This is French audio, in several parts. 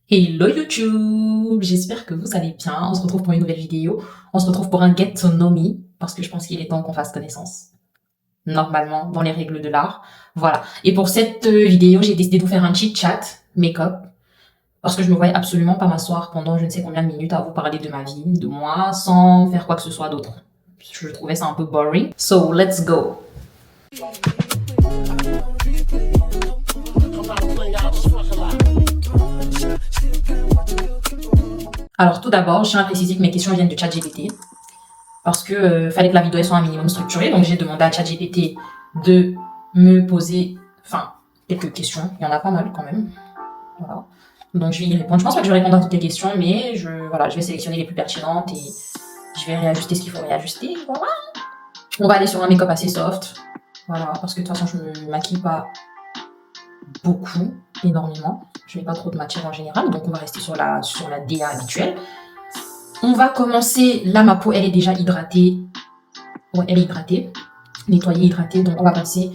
Hello YouTube, j'espère que vous allez bien. On se retrouve pour une nouvelle vidéo. On se retrouve pour un Get to Know Me parce que je pense qu'il est temps qu'on fasse connaissance. Normalement, dans les règles de l'art. Voilà. Et pour cette vidéo, j'ai décidé de vous faire un chit chat make-up parce que je me voyais absolument pas m'asseoir pendant je ne sais combien de minutes à vous parler de ma vie, de moi, sans faire quoi que ce soit d'autre. Je trouvais ça un peu boring. So, let's go. Alors tout d'abord, je tiens à préciser que mes questions viennent de ChatGPT parce que fallait que la vidéo soit un minimum structurée. Donc j'ai demandé à ChatGPT de me poser, quelques questions. Il y en a pas mal quand même. Voilà. Donc je vais y répondre. Je pense pas que je vais répondre à toutes les questions, mais je vais sélectionner les plus pertinentes et je vais réajuster ce qu'il faut réajuster. Voilà. On va aller sur un make-up assez soft. Voilà, parce que de toute façon je me maquille pas beaucoup, énormément. Je mets pas trop de matière en général, donc on va rester sur la DA habituelle. On va commencer, là ma peau elle est déjà hydratée. Ouais, elle est hydratée, nettoyée, hydratée, donc on va passer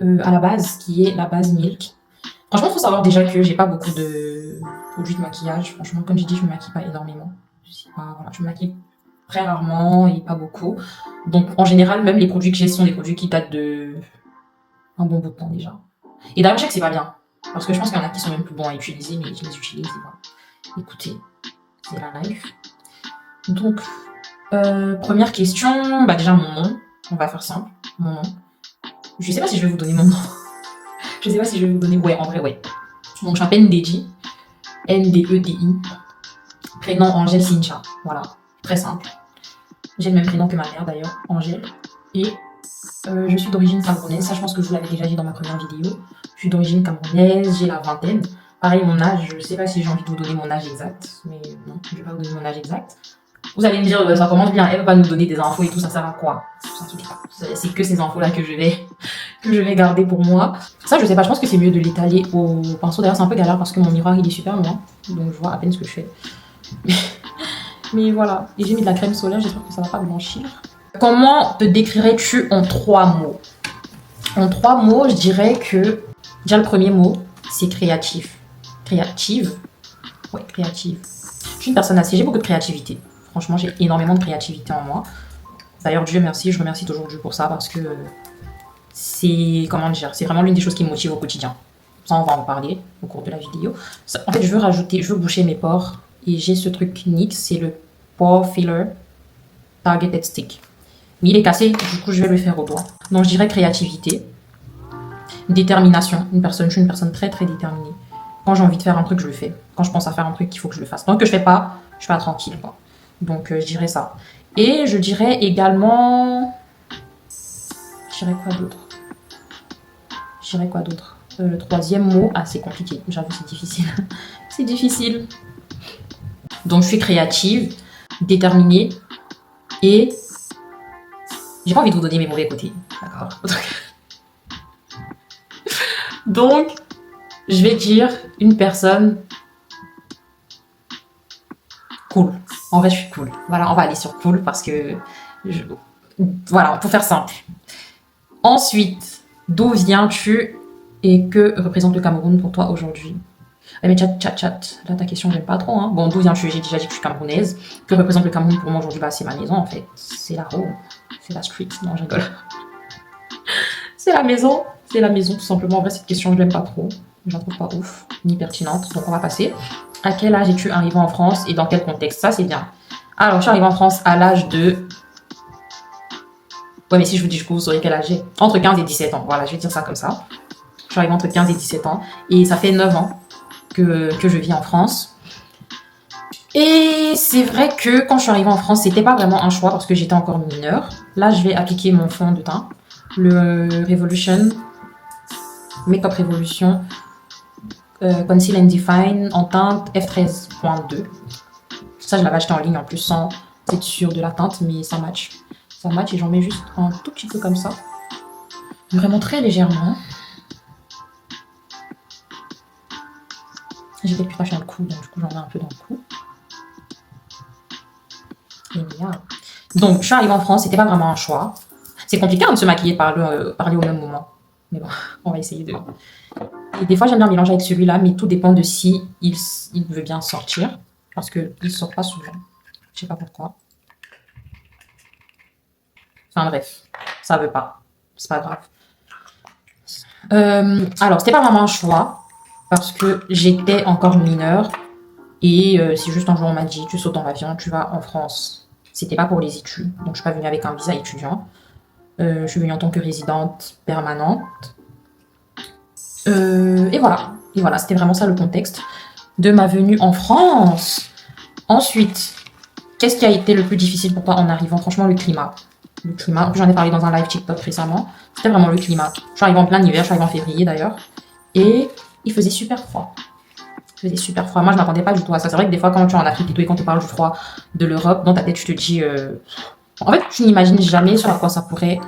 à la base qui est la base Milk. Franchement, il faut savoir déjà que j'ai pas beaucoup de produits de maquillage. Franchement, comme j'ai dit, je me maquille pas énormément. Je me maquille très rarement et pas beaucoup. Donc en général, même les produits que j'ai sont des produits qui datent de un bon bout de temps déjà. Et d'ailleurs, je sais que c'est pas bien. Parce que je pense qu'il y en a qui sont même plus bons à utiliser, mais je les utilise. Voilà. Écoutez, c'est la life. Donc, première question, déjà mon nom. On va faire simple. Mon nom. Je sais pas si je vais vous donner mon nom. Je sais pas si je vais vous donner. Ouais, en vrai, ouais. Donc, je m'appelle Ndedi. Ndedi. Prénom Angèle Cynthia. Voilà. Très simple. J'ai le même prénom que ma mère d'ailleurs, Angèle. Et je suis d'origine camerounaise. Ça, je pense que je vous l'avais déjà dit dans ma première vidéo. Je suis d'origine camerounaise. J'ai la vingtaine. Pareil, mon âge, je sais pas si j'ai envie de vous donner mon âge exact. Mais non, je vais pas vous donner mon âge exact. Vous allez me dire, ça commence bien, elle va pas nous donner des infos et tout, ça sert à quoi? C'est que ces infos-là que je vais garder pour moi. Ça, je sais pas, je pense que c'est mieux de l'étaler au pinceau. D'ailleurs, c'est un peu galère parce que mon miroir, il est super loin. Donc, je vois à peine ce que je fais. Mais voilà. Et j'ai mis de la crème solaire, j'espère que ça va pas blanchir. Comment te décrirais-tu en 3 mots? En 3 mots, je dirais que, déjà le premier mot, c'est créatif. Créative? Ouais, créative. Je suis une personne j'ai beaucoup de créativité. Franchement, j'ai énormément de créativité en moi. D'ailleurs, Dieu merci, je remercie toujours Dieu pour ça parce que c'est, comment dire, c'est vraiment l'une des choses qui me motive au quotidien. Ça, on va en parler au cours de la vidéo. En fait, je veux boucher mes pores et j'ai ce truc NYX, c'est le Pore Filler Targeted Stick. Mais il est cassé, du coup, je vais le faire au doigt. Donc, je dirais créativité, détermination. Je suis une personne très, très déterminée. Quand j'ai envie de faire un truc, je le fais. Quand je pense à faire un truc, il faut que je le fasse. Tant que je fais pas, je suis pas tranquille, quoi. Donc, je dirais ça. Et je dirais également... Je dirais quoi d'autre? Le troisième mot, c'est compliqué. J'avoue, c'est difficile. C'est difficile. Donc, je suis créative, déterminée et... J'ai pas envie de vous donner mes mauvais côtés. D'accord. Donc, je vais dire une personne cool. En vrai, je suis cool. Voilà, on va aller sur cool parce que... Voilà, pour faire simple. Ensuite, d'où viens-tu et que représente le Cameroun pour toi aujourd'hui? Mais chat. Là, ta question, j'aime pas trop. Hein. Bon, d'où viens-tu? J'ai déjà dit que je suis camerounaise. Que représente le Cameroun pour moi aujourd'hui? C'est ma maison, en fait. C'est la roue. C'est la street. Non, je rigole. C'est la maison. C'est la maison, tout simplement. En vrai, cette question, je l'aime pas trop. Je la trouve pas ouf, ni pertinente. Donc, on va passer. À quel âge es-tu arrivé en France et dans quel contexte? Ça, c'est bien. Alors, je suis arrivée en France à l'âge de... Ouais, mais si je vous dis, vous saurez quel âge j'ai. Entre 15 et 17 ans. Voilà, je vais dire ça comme ça. Je suis arrivée entre 15 et 17 ans. Et ça fait 9 ans que je vis en France. Et c'est vrai que quand je suis arrivée en France, c'était pas vraiment un choix parce que j'étais encore mineure. Là, je vais appliquer mon fond de teint. Le Revolution. Make-up Revolution. Conceal and Define en teinte F13.2. Ça, je l'avais acheté en ligne en plus sans être sûre de la teinte, mais ça match. Ça match et j'en mets juste un tout petit peu comme ça. Vraiment très légèrement. J'ai des putaches dans le cou, donc du coup j'en mets un peu dans le cou. Et voilà. Donc je suis arrivée en France, c'était pas vraiment un choix. C'est compliqué de se maquiller et parler au même moment. Mais bon, on va essayer de Et des fois, j'aime bien mélanger avec celui-là, mais tout dépend de si il veut bien sortir. Parce qu'il ne sort pas souvent. Je sais pas pourquoi. Enfin bref, ça veut pas. C'est pas grave. Alors, c'était pas vraiment un choix. Parce que j'étais encore mineure. Et c'est juste un jour, on m'a dit, tu sautes dans l'avion, tu vas en France. C'était pas pour les études. Donc, je suis pas venue avec un visa étudiant. Je suis venue en tant que résidente permanente. Et voilà. Et voilà, c'était vraiment ça le contexte de ma venue en France. Ensuite, qu'est-ce qui a été le plus difficile pour toi en arrivant? Franchement, le climat. Le climat, j'en ai parlé dans un live TikTok récemment. C'était vraiment le climat. Je suis arrivée en plein hiver, je suis arrivée en février d'ailleurs. Et il faisait super froid. Il faisait super froid. Moi, je m'attendais pas du tout à ça. C'est vrai que des fois, quand tu es en Afrique et tout, et quand tu parles du froid de l'Europe, dans ta tête, tu te dis... En fait, tu n'imagines jamais sur à quoi ça pourrait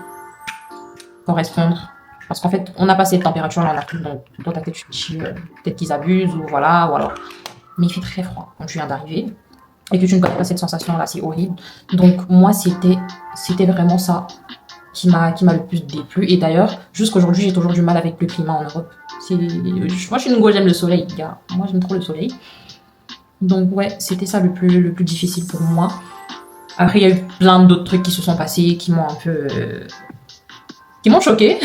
correspondre. Parce qu'en fait, on n'a pas cette température là en Afrique, donc dans ta tête, tu te dis peut-être qu'ils abusent, ou voilà, ou alors... Mais il fait très froid quand tu viens d'arriver. Et que tu ne connais pas cette sensation-là, c'est horrible. Donc, moi, c'était vraiment ça qui m'a le plus déplu. Et d'ailleurs, jusqu'aujourd'hui, j'ai toujours du mal avec le climat en Europe. Moi, je suis une go, j'aime le soleil, gars. Moi, j'aime trop le soleil. Donc, ouais, c'était ça le plus difficile pour moi. Après, il y a eu plein d'autres trucs qui se sont passés, qui m'ont un peu... qui m'ont choqué.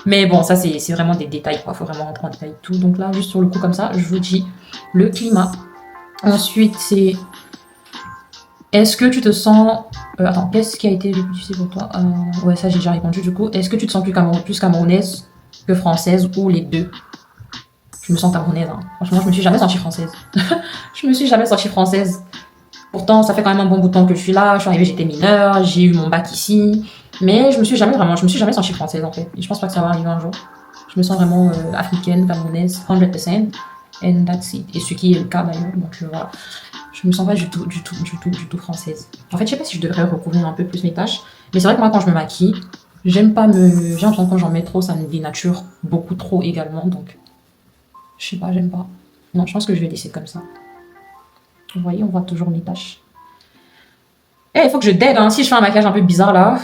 Mais bon, ça, c'est vraiment des détails, quoi. Faut vraiment rentrer en détail tout. Donc là, juste sur le coup, comme ça, je vous dis le climat. Ensuite, c'est... Est-ce que tu te sens... attends, qu'est-ce qui a été le plus difficile pour toi? Ouais, ça, j'ai déjà répondu, du coup. Est-ce que tu te sens plus camerounaise que française, ou les deux? Je me sens camerounaise, hein. Franchement, je me suis jamais sentie française. Je me suis jamais sentie française. Pourtant, ça fait quand même un bon bout de temps que je suis là. Je suis arrivée, j'étais mineure, j'ai eu mon bac ici. Mais je me suis jamais sentie française, en fait. Et je pense pas que ça va arriver un jour. Je me sens vraiment africaine, camerounaise, 100%. And that's it. Et ce qui est le cas d'ailleurs. Donc voilà. Je me sens pas du tout française. En fait, je sais pas si je devrais recouvrir un peu plus mes tâches. Mais c'est vrai que moi, quand je me maquille, j'ai l'impression que quand j'en mets trop, ça me dénature beaucoup trop également. Donc, je sais pas, j'aime pas. Non, je pense que je vais laisser comme ça. Vous voyez, on voit toujours mes tâches. Eh, il faut que je dead, hein. Si je fais un maquillage un peu bizarre là,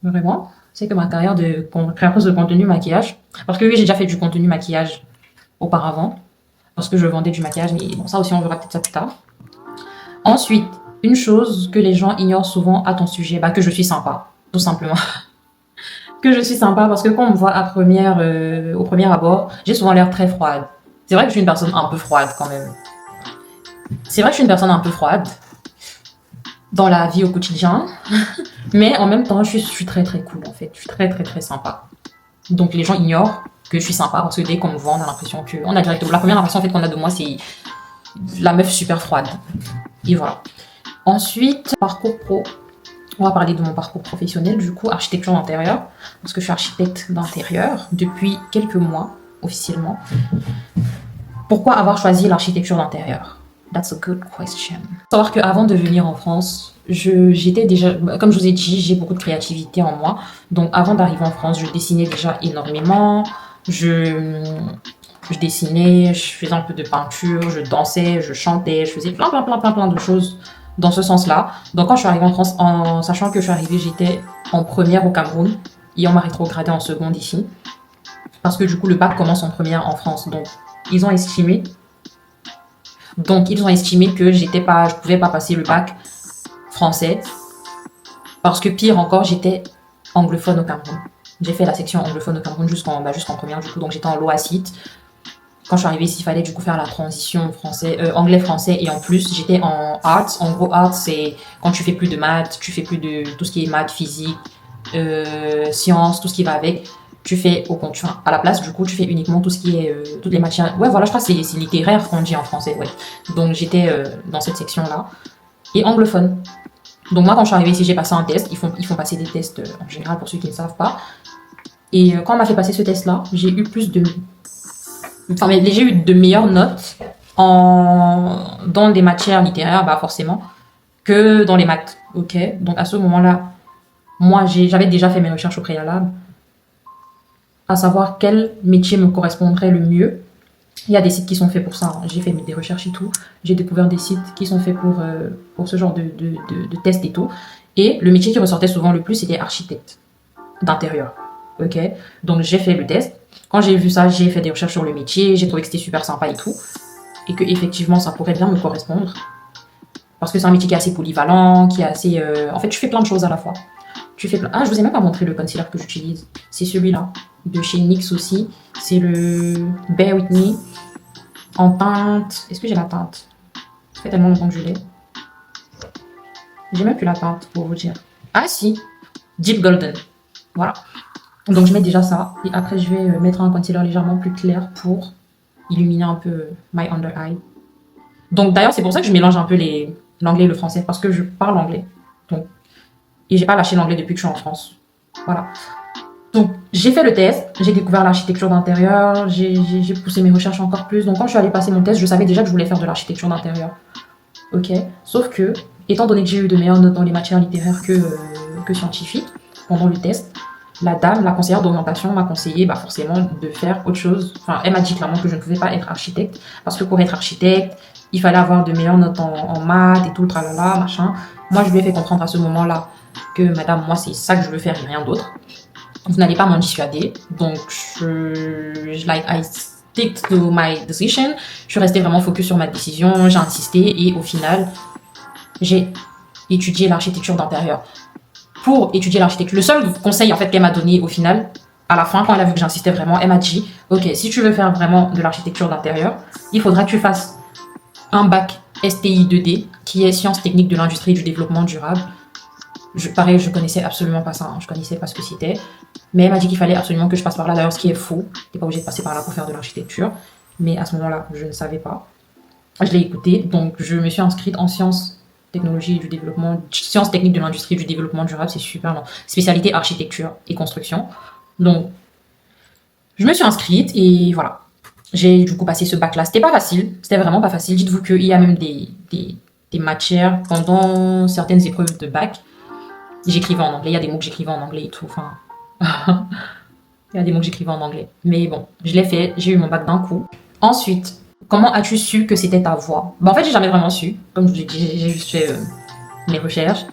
vraiment, c'est que ma carrière de créatrice de contenu maquillage, parce que oui, j'ai déjà fait du contenu maquillage auparavant, parce que je vendais du maquillage, mais bon, ça aussi, on verra peut-être ça plus tard. Ensuite, une chose que les gens ignorent souvent à ton sujet, bah, que je suis sympa, tout simplement. Que je suis sympa, parce que quand on me voit au premier abord, j'ai souvent l'air très froide. C'est vrai que je suis une personne un peu froide quand même. C'est vrai que je suis une personne un peu froide dans la vie au quotidien, mais en même temps, je suis très très cool en fait. Je suis très très très sympa. Donc les gens ignorent que je suis sympa parce que dès qu'on me voit, on a l'impression que... On a directement... La première impression en fait, qu'on a de moi, c'est la meuf super froide. Et voilà. Ensuite, parcours pro. On va parler de mon parcours professionnel, du coup, architecture d'intérieur, parce que je suis architecte d'intérieur depuis quelques mois, officiellement. Pourquoi avoir choisi l'architecture d'intérieur? That's a good question. Il faut savoir qu'avant de venir en France, j'étais déjà, comme je vous ai dit, j'ai beaucoup de créativité en moi. Donc avant d'arriver en France, je dessinais déjà énormément. Je dessinais, je faisais un peu de peinture, je dansais, je chantais, je faisais plein de choses dans ce sens-là. Donc quand je suis arrivée en France, en sachant que je suis arrivée, j'étais en première au Cameroun et on m'a rétrogradée en seconde ici. Parce que du coup, le bac commence en première en France. Donc ils ont estimé que je pouvais pas passer le bac français. Parce que pire encore, j'étais anglophone au Cameroun. J'ai fait la section anglophone au Cameroun jusqu'en première, du coup, donc j'étais en LOACIT. Quand je suis arrivée ici, il fallait du coup faire la transition anglais-français, et en plus, j'étais en arts. En gros, arts, c'est quand tu fais plus de maths, tu fais plus de tout ce qui est maths, physique, sciences, tout ce qui va avec. Tu fais à la place, du coup, tu fais uniquement tout ce qui est toutes les matières. Ouais, voilà, je crois que c'est littéraire qu'on dit en français, ouais. Donc j'étais dans cette section-là. Et anglophone. Donc moi, quand je suis arrivée ici, j'ai passé un test. Ils font passer des tests en général pour ceux qui ne savent pas. Et quand on m'a fait passer ce test-là, j'ai eu j'ai eu de meilleures notes dans des matières littéraires, bah forcément, que dans les maths. Ok. Donc à ce moment-là, moi, j'avais déjà fait mes recherches au préalable, à savoir quel métier me correspondrait le mieux. Il y a des sites qui sont faits pour ça. J'ai fait des recherches et tout. J'ai découvert des sites qui sont faits pour ce genre de tests et tout. Et le métier qui ressortait souvent le plus, c'était architecte d'intérieur. Ok. Donc j'ai fait le test. Quand j'ai vu ça, j'ai fait des recherches sur le métier, j'ai trouvé que c'était super sympa et tout. Et que effectivement, ça pourrait bien me correspondre. Parce que c'est un métier qui est assez polyvalent, qui est assez... En fait, tu fais plein de choses à la fois. Tu fais plein... Ah, je vous ai même pas montré le concealer que j'utilise. C'est celui-là, de chez NYX aussi. C'est le Bear With Me en teinte... Est-ce que j'ai la teinte? Ça fait tellement longtemps que je l'ai. J'ai même plus la teinte, pour vous dire. Ah si, Deep Golden. Voilà. Donc je mets déjà ça. Et après, je vais mettre un concealer légèrement plus clair pour illuminer un peu my under eye. Donc d'ailleurs, c'est pour ça que je mélange un peu l'anglais et le français. Parce que je parle anglais. Donc, et j'ai pas lâché l'anglais depuis que je suis en France. Voilà. Donc j'ai fait le test. J'ai découvert l'architecture d'intérieur. J'ai poussé mes recherches encore plus. Donc quand je suis allée passer mon test, je savais déjà que je voulais faire de l'architecture d'intérieur. Ok. Sauf que, étant donné que j'ai eu de meilleures notes dans les matières littéraires que scientifiques, pendant le test, la dame, la conseillère d'orientation m'a conseillé forcément de faire autre chose. Enfin, elle m'a dit clairement que je ne pouvais pas être architecte, parce que pour être architecte, il fallait avoir de meilleures notes en maths et tout, tralala, machin. Moi, je lui ai fait comprendre à ce moment-là que, madame, moi, c'est ça que je veux faire et rien d'autre. Vous n'allez pas m'en dissuader. Donc, I stick to my decision. Je suis restée vraiment focus sur ma décision, j'ai insisté et au final, j'ai étudié l'architecture d'intérieur. Pour étudier l'architecture, le seul conseil en fait qu'elle m'a donné au final, à la fin, quand elle a vu que j'insistais vraiment, elle m'a dit, ok, si tu veux faire vraiment de l'architecture d'intérieur, il faudra que tu fasses un bac STI 2D, qui est sciences techniques de l'industrie et du développement durable. Pareil, je connaissais absolument pas ça, hein, je connaissais pas ce que c'était. Mais elle m'a dit qu'il fallait absolument que je passe par là, d'ailleurs, ce qui est faux. T'es pas obligé de passer par là pour faire de l'architecture. Mais à ce moment-là, je ne savais pas. Je l'ai écouté, donc je me suis inscrite en sciences technologie du développement, sciences techniques de l'industrie du développement durable, c'est super long. Spécialité architecture et construction. Donc, je me suis inscrite et voilà. J'ai du coup passé ce bac-là. C'était pas facile, c'était vraiment pas facile. Dites-vous qu'il y a même des matières pendant certaines épreuves de bac. J'écrivais en anglais, il y a des mots que j'écrivais en anglais et tout. Enfin, il y a des mots que j'écrivais en anglais. Mais bon, je l'ai fait, j'ai eu mon bac d'un coup. Ensuite, comment as-tu su que c'était ta voie? En fait, j'ai jamais vraiment su. Comme je vous ai dit, j'ai juste fait mes recherches.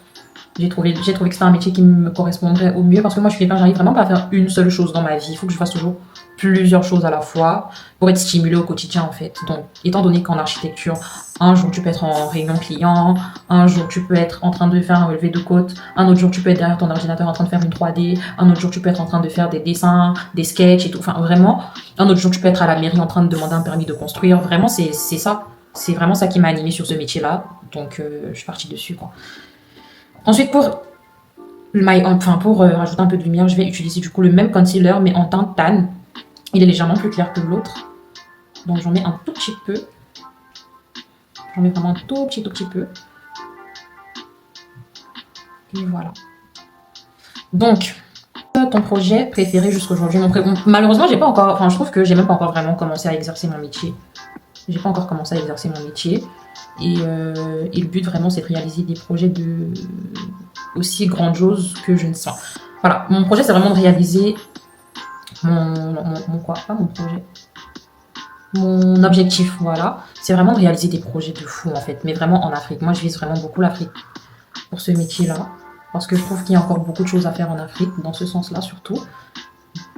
J'ai trouvé que c'était un métier qui me correspondrait au mieux parce que moi, je suis quelqu'un, j'arrive vraiment pas à faire une seule chose dans ma vie. Il faut que je fasse toujours plusieurs choses à la fois pour être stimulée au quotidien, en fait. Donc, étant donné qu'en architecture, un jour, tu peux être en réunion client, un jour, tu peux être en train de faire un relevé de côte, un autre jour, tu peux être derrière ton ordinateur en train de faire une 3D, un autre jour, tu peux être en train de faire des dessins, des sketchs et tout. Enfin, vraiment, un autre jour, tu peux être à la mairie en train de demander un permis de construire. Vraiment, c'est ça. C'est vraiment ça qui m'a animée sur ce métier-là. Donc, je suis partie dessus, quoi. Ensuite, pour rajouter un peu de lumière, je vais utiliser du coup le même concealer, mais en teinte tan. Il est légèrement plus clair que l'autre. Donc, j'en mets un tout petit peu. J'en mets vraiment un tout petit peu. Et voilà. Donc, ton projet préféré jusqu'aujourd'hui. Malheureusement, j'ai pas encore... Enfin, je trouve que j'ai même pas encore vraiment commencé à exercer mon métier. J'ai pas encore commencé à exercer mon métier. Et le but vraiment, c'est de réaliser des projets aussi grandioses que je ne sais. Voilà, mon projet, c'est vraiment de réaliser mon objectif, voilà. C'est vraiment de réaliser des projets de fou, en fait. Mais vraiment en Afrique. Moi, je vise vraiment beaucoup l'Afrique pour ce métier-là. Parce que je trouve qu'il y a encore beaucoup de choses à faire en Afrique, dans ce sens-là surtout.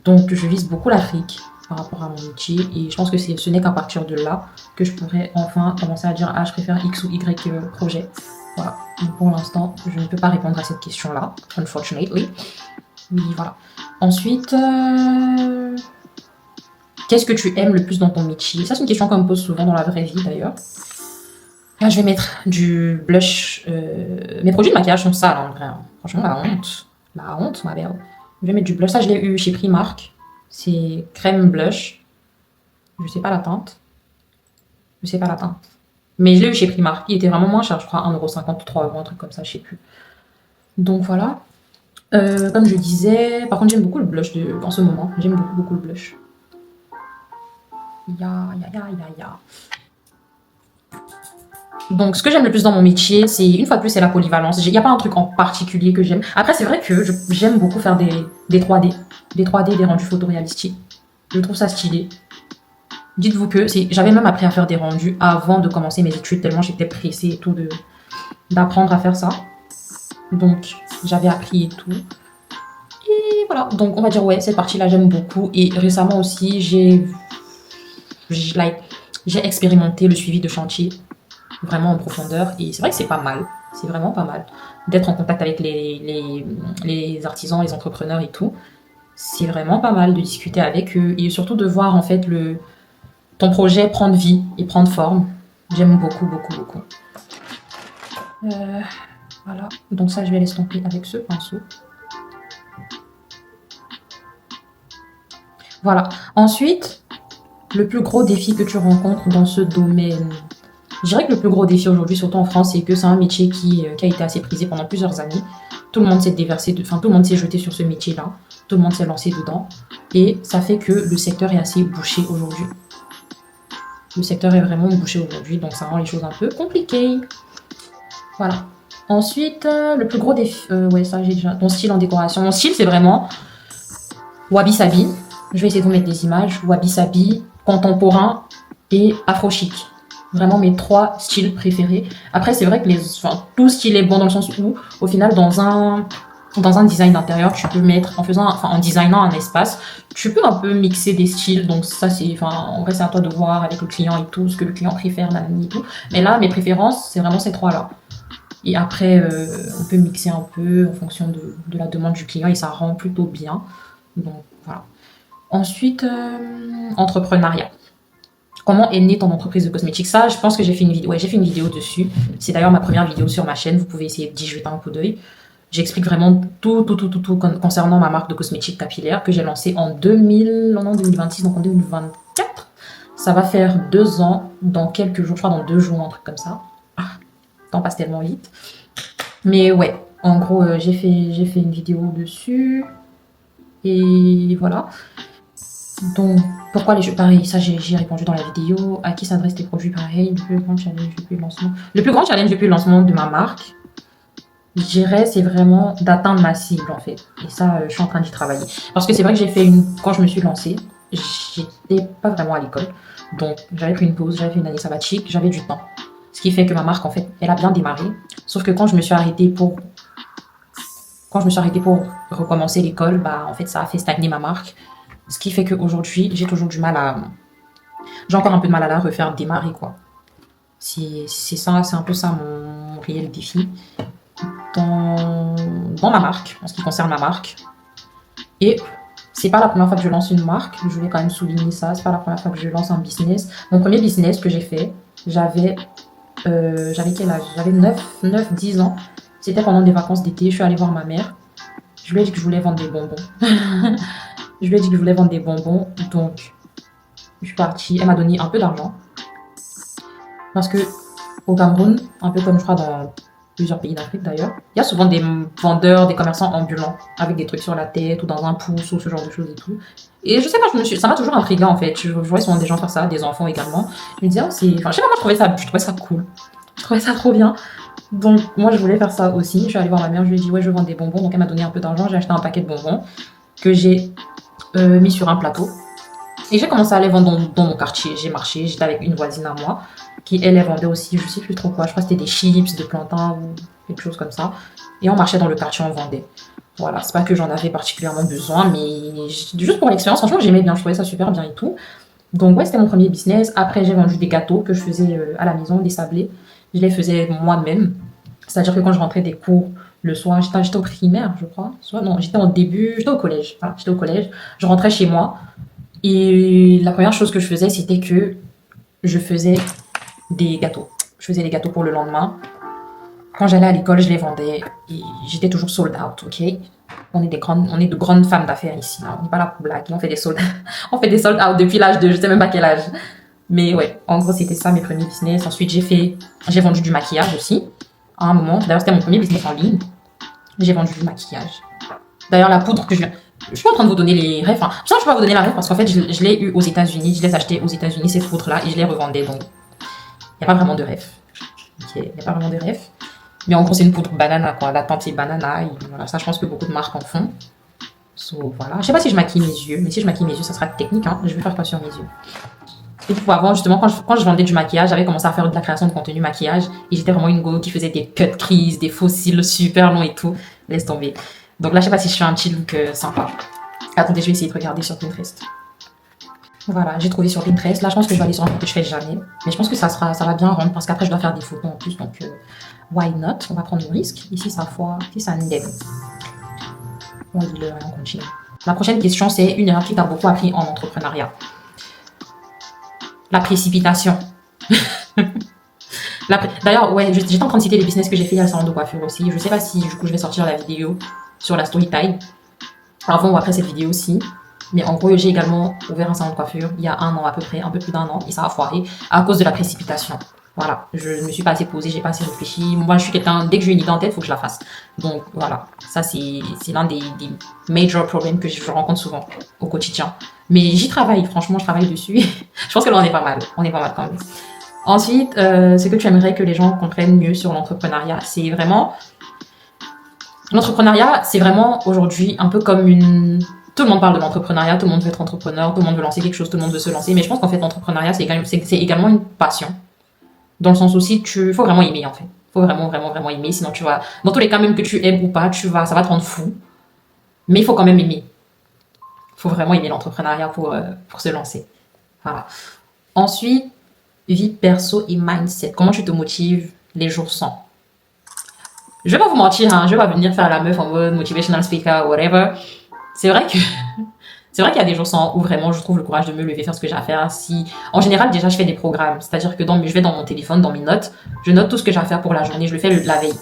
Donc, je vise beaucoup l'Afrique par rapport à mon métier. Et je pense que ce n'est qu'à partir de là que je pourrais enfin commencer à dire « Ah, je préfère X ou Y projet ». Voilà. Donc, pour l'instant, je ne peux pas répondre à cette question-là, unfortunately. Mais voilà. Ensuite, qu'est-ce que tu aimes le plus dans ton métier? Ça, c'est une question qu'on me pose souvent dans la vraie vie, d'ailleurs. Là, je vais mettre du blush. Mes produits de maquillage sont sales, en vrai. Franchement, la honte. La honte, ma belle. Je vais mettre du blush. Ça, je l'ai eu chez Primark. C'est crème blush. Je sais pas la teinte. Mais je l'ai eu chez Primark. Il était vraiment moins cher, je crois, 1,50€ ou 3€, un truc comme ça, je sais plus. Donc voilà. Comme je disais, par contre, j'aime beaucoup le blush en ce moment. J'aime beaucoup le blush. Donc, ce que j'aime le plus dans mon métier, c'est, une fois de plus, c'est la polyvalence. Il n'y a pas un truc en particulier que j'aime. Après, c'est vrai que j'aime beaucoup faire des 3D. Des 3D, des rendus photoréalistiques. Je trouve ça stylé. Dites-vous que j'avais même appris à faire des rendus avant de commencer mes études, tellement j'étais pressée et tout d'apprendre à faire ça. Donc, j'avais appris et tout. Et voilà, donc on va dire ouais, cette partie-là j'aime beaucoup. Et récemment aussi, j'ai expérimenté le suivi de chantier vraiment en profondeur. Et c'est vrai que c'est pas mal, c'est vraiment pas mal d'être en contact avec les artisans, les entrepreneurs et tout. C'est vraiment pas mal de discuter avec eux et surtout de voir en fait ton projet prendre vie et prendre forme. J'aime beaucoup, beaucoup, beaucoup. Voilà, donc ça je vais l'estomper avec ce pinceau. Voilà. Ensuite, le plus gros défi que tu rencontres dans ce domaine. Je dirais que le plus gros défi aujourd'hui, surtout en France, c'est que c'est un métier qui a été assez prisé pendant plusieurs années. Tout le monde s'est déversé, tout le monde s'est jeté sur ce métier-là. Tout le monde s'est lancé dedans. Et ça fait que le secteur est assez bouché aujourd'hui. Le secteur est vraiment bouché aujourd'hui, donc ça rend les choses un peu compliquées. Voilà. Ensuite, le plus gros défi... ouais, ça j'ai déjà... Ton style en décoration. Mon style, c'est vraiment Wabi Sabi. Je vais essayer de vous mettre des images. Wabi Sabi, contemporain et afro-chic. Vraiment mes 3 styles préférés. Après, c'est vrai que tout style est bon dans le sens où, au final, dans un design d'intérieur, tu peux mettre, en designant un espace, tu peux un peu mixer des styles. Donc ça, en vrai, c'est à toi de voir avec le client et tout, ce que le client préfère, et tout. Mais là, mes préférences, c'est vraiment ces 3-là. Et après, on peut mixer un peu en fonction de la demande du client et ça rend plutôt bien. Donc, voilà. Ensuite, entrepreneuriat. Comment est née ton entreprise de cosmétiques? Ça, je pense que j'ai fait une vidéo. Ouais, j'ai fait une vidéo dessus. C'est d'ailleurs ma première vidéo sur ma chaîne. Vous pouvez essayer d'y jeter un coup d'œil. J'explique vraiment tout concernant ma marque de cosmétiques capillaires que j'ai lancée en 2026, donc en 2024. Ça va faire 2 ans dans quelques jours, je crois dans 2 jours, un truc comme ça. Ah, le temps passe tellement vite. Mais ouais, en gros, j'ai fait une vidéo dessus. Et voilà. Donc, pourquoi les jeux pareil, ça j'ai répondu dans la vidéo. À qui s'adressent tes produits pareils? Le plus grand challenge depuis le lancement. Le plus grand challenge depuis le lancement de ma marque, je dirais, c'est vraiment d'atteindre ma cible en fait. Et ça, je suis en train d'y travailler. Parce que c'est vrai que quand je me suis lancée, j'étais pas vraiment à l'école. Donc, j'avais pris une pause, j'avais fait une année sabbatique, j'avais du temps. Ce qui fait que ma marque, en fait, elle a bien démarré. Sauf que quand je me suis arrêtée pour recommencer l'école, bah en fait, ça a fait stagner ma marque. Ce qui fait qu'aujourd'hui, j'ai toujours du mal à... J'ai encore un peu de mal à la refaire démarrer, quoi. C'est ça, c'est un peu ça mon réel défi dans ma marque, en ce qui concerne ma marque. Et c'est pas la première fois que je lance une marque, je voulais quand même souligner ça. C'est pas la première fois que je lance un business. Mon premier business que j'ai fait, j'avais quel âge? J'avais 9-10 ans. C'était pendant des vacances d'été. Je suis allée voir ma mère. Je lui ai dit que je voulais vendre des bonbons. Je lui ai dit que je voulais vendre des bonbons. Donc, je suis partie. Elle m'a donné un peu d'argent. Parce que au Cameroun, un peu comme je crois dans plusieurs pays d'Afrique d'ailleurs, il y a souvent des vendeurs, des commerçants ambulants avec des trucs sur la tête ou dans un pouce ou ce genre de choses et tout. Et je sais pas, ça m'a toujours intriguée en fait. Je voyais souvent des gens faire ça, des enfants également. Je me disais, je sais pas, moi je trouvais ça cool. Je trouvais ça trop bien. Donc moi je voulais faire ça aussi. Je suis allée voir ma mère, je lui ai dit ouais je veux vendre des bonbons. Donc elle m'a donné un peu d'argent, j'ai acheté un paquet de bonbons que j'ai mis sur un plateau. Et j'ai commencé à les vendre dans mon quartier. J'ai marché, j'étais avec une voisine à moi qui elle vendait aussi, je sais plus trop quoi, je crois que c'était des chips, des plantains ou quelque chose comme ça. Et on marchait dans le quartier, on vendait. Voilà, c'est pas que j'en avais particulièrement besoin, mais juste pour l'expérience, franchement j'aimais bien, je trouvais ça super bien et tout. Donc ouais, c'était mon premier business. Après j'ai vendu des gâteaux que je faisais à la maison, des sablés. Je les faisais moi-même. C'est-à-dire que quand je rentrais des cours le soir, j'étais au primaire, je crois. Non, j'étais au collège. Voilà, j'étais au collège. Je rentrais chez moi. Et la première chose que je faisais, c'était que je faisais des gâteaux. Je faisais des gâteaux pour le lendemain. Quand j'allais à l'école, je les vendais. Et j'étais toujours sold out, ok? On est de grandes femmes d'affaires ici. Hein. On n'est pas là pour blaguer. On fait des sold out depuis l'âge de je sais même pas quel âge. Mais ouais, en gros, c'était ça mes premiers business. Ensuite, j'ai vendu du maquillage aussi. À un moment. D'ailleurs, c'était mon premier business en ligne. J'ai vendu du maquillage. D'ailleurs, la poudre que je suis pas en train de vous donner les refs. Hein. Je ne peux pas vous donner la ref parce qu'en fait, je l'ai eu aux États-Unis. Je l'ai acheté aux États-Unis, cette poudre-là, et je les revendais. Donc, il n'y a pas vraiment de ref. Ok, il n'y a pas vraiment de ref. Mais en gros, c'est une poudre banana, quoi. La teinte, c'est banana. Et voilà, ça, je pense que beaucoup de marques en font. So, voilà. Je sais pas si je maquille mes yeux, mais si je maquille mes yeux, ça sera technique. Hein. Je vais faire quoi sur mes yeux? Et puis avant, justement, quand je vendais du maquillage, j'avais commencé à faire de la création de contenu maquillage. Et j'étais vraiment une go qui faisait des cut crease, des faux cils super longs et tout. Laisse tomber. Donc là, je sais pas si je fais un petit look sympa. Attendez, je vais essayer de regarder sur Pinterest. Voilà, j'ai trouvé sur Pinterest. Là, je pense que je vais aller sur un truc que je fais jamais. Mais je pense que ça va bien rendre parce qu'après, je dois faire des photos en plus. Donc, why not? On va prendre le risque. Ici, ça foire. Ici, ça n'aime. On continue. La prochaine question, c'est une erreur qui t'a beaucoup appris en entrepreneuriat. La précipitation. D'ailleurs, ouais, j'étais en train de citer les business que j'ai fait à la salon de coiffure aussi. Je sais pas si, du coup, je vais sortir la vidéo sur la story time. Avant ou après cette vidéo aussi. Mais en gros, j'ai également ouvert un salon de coiffure il y a 1 an à peu près, un peu plus d'1 an, et ça a foiré à cause de la précipitation. Voilà, je ne me suis pas assez posée, j'ai pas assez réfléchi. Moi, je suis quelqu'un, dès que j'ai une idée en tête, il faut que je la fasse. Donc voilà, ça c'est l'un des major problèmes que je rencontre souvent au quotidien. Mais j'y travaille, franchement, je travaille dessus. Je pense que là, on est pas mal quand même. Ensuite, ce que tu aimerais que les gens comprennent mieux sur l'entrepreneuriat, c'est vraiment... L'entrepreneuriat, c'est vraiment aujourd'hui un peu comme une... Tout le monde parle de l'entrepreneuriat, tout le monde veut être entrepreneur, tout le monde veut lancer quelque chose, tout le monde veut se lancer. Mais je pense qu'en fait, l'entrepreneuriat, c'est également une passion. Dans le sens aussi, faut vraiment aimer, en fait. Faut vraiment aimer. Sinon, tu vas, dans tous les cas, même que tu aimes ou pas, ça va te rendre fou. Mais il faut quand même aimer. Il faut vraiment aimer l'entrepreneuriat pour se lancer. Voilà. Ensuite, vie perso et mindset. Comment tu te motives les jours sans? Je vais pas vous mentir, hein, je vais pas venir faire la meuf en mode motivational speaker, whatever. C'est vrai qu'il y a des jours sans où vraiment je trouve le courage de me lever, faire ce que j'ai à faire. En général, déjà, je fais des programmes. C'est-à-dire que je vais dans mon téléphone, dans mes notes, je note tout ce que j'ai à faire pour la journée. Je le fais la veille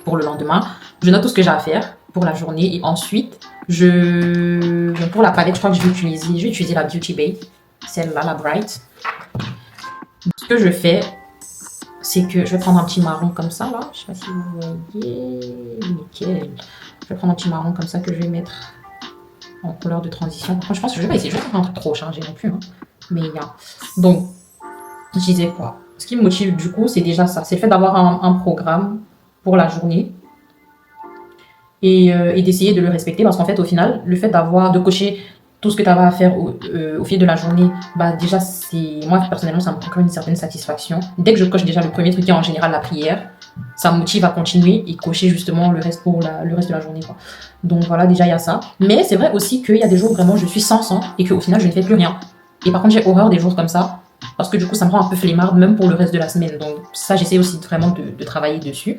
pour le lendemain. Je note tout ce que j'ai à faire pour la journée. Et ensuite, pour la palette, je crois que je vais utiliser la Beauty Bay. Celle-là, la Bright. Ce que je fais, c'est que je vais prendre un petit marron comme ça, là. Je sais pas si vous voyez. Nickel. Je vais prendre un petit marron comme ça que je vais mettre en couleur de transition. Enfin, je pense que je vais pas essayer. Je vais pas faire un truc trop chargé non plus. Hein. Mais il y a. Donc, je disais quoi? Ce qui me motive du coup, c'est déjà ça. C'est le fait d'avoir un programme pour la journée et d'essayer de le respecter. Parce qu'en fait, au final, le fait de cocher tout ce que tu as à faire au fil de la journée, bah déjà, moi personnellement, ça me procure une certaine satisfaction. Dès que je coche déjà le premier truc qui est en général la prière, ça me motive à continuer et cocher justement le reste le reste de la journée, quoi. Donc voilà, déjà il y a ça. Mais c'est vrai aussi qu'il y a des jours où vraiment je suis sans sang et qu'au final je ne fais plus rien. Et par contre j'ai horreur des jours comme ça parce que du coup ça me rend un peu flemmarde même pour le reste de la semaine. Donc ça j'essaie aussi vraiment de travailler dessus,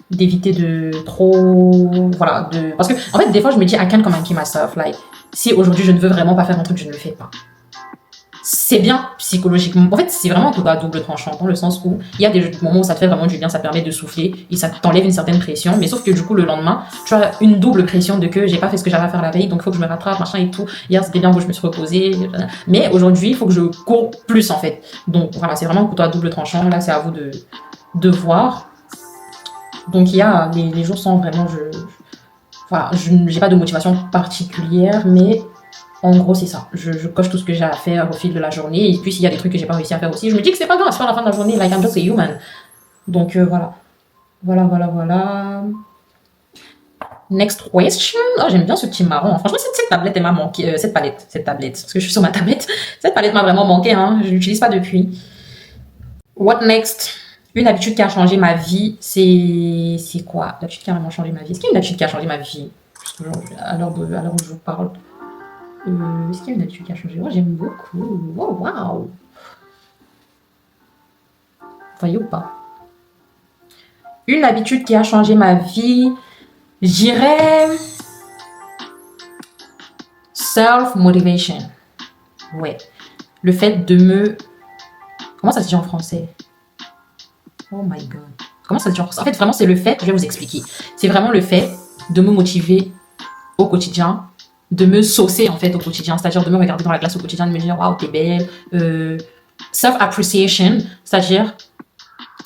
d'éviter de trop, voilà, parce que en fait des fois je me dis I can't come and keep myself, like si aujourd'hui je ne veux vraiment pas faire un truc, je ne le fais pas. C'est bien psychologiquement. En fait, c'est vraiment un coup à double tranchant dans le sens où il y a des moments où ça te fait vraiment du bien, ça permet de souffler et ça t'enlève une certaine pression. Mais sauf que du coup, le lendemain, tu as une double pression de que j'ai pas fait ce que j'avais à faire la veille, donc il faut que je me rattrape, machin et tout. Hier, c'était bien où je me suis reposée. Mais aujourd'hui, il faut que je cours plus en fait. Donc voilà, c'est vraiment un couteau à double tranchant. Là, c'est à vous de voir. Donc il y a les jours sans vraiment, je n'ai pas de motivation particulière, mais en gros, c'est ça. Je coche tout ce que j'ai à faire au fil de la journée. Et puis, s'il y a des trucs que j'ai pas réussi à faire aussi, je me dis que c'est pas grave, c'est pas la fin de la journée. Like, I'm just a human. Donc, voilà. Voilà. Next question. Oh, j'aime bien ce petit marron. Franchement, cette tablette, elle m'a manqué. Cette tablette. Parce que je suis sur ma tablette. Cette palette m'a vraiment manqué, hein. Je l'utilise pas depuis. What next? Une habitude qui a changé ma vie, c'est quoi? L'habitude qui a vraiment changé ma vie. Est-ce qu'il y a une habitude qui a changé ma vie? À l'heure où je vous parle. Est-ce qu'il y a une habitude qui a changé? Moi, j'aime beaucoup. Oh, waouh! Vous voyez ou pas? Une habitude qui a changé ma vie, je dirais self-motivation. Ouais. Le fait de me... Comment ça se dit en français? Oh my God. Comment ça se dit en français? En fait, vraiment, c'est le fait... Je vais vous expliquer. C'est vraiment le fait de me motiver au quotidien, de me saucer en fait au quotidien, c'est-à-dire de me regarder dans la glace au quotidien, de me dire waouh t'es belle, self-appreciation, c'est-à-dire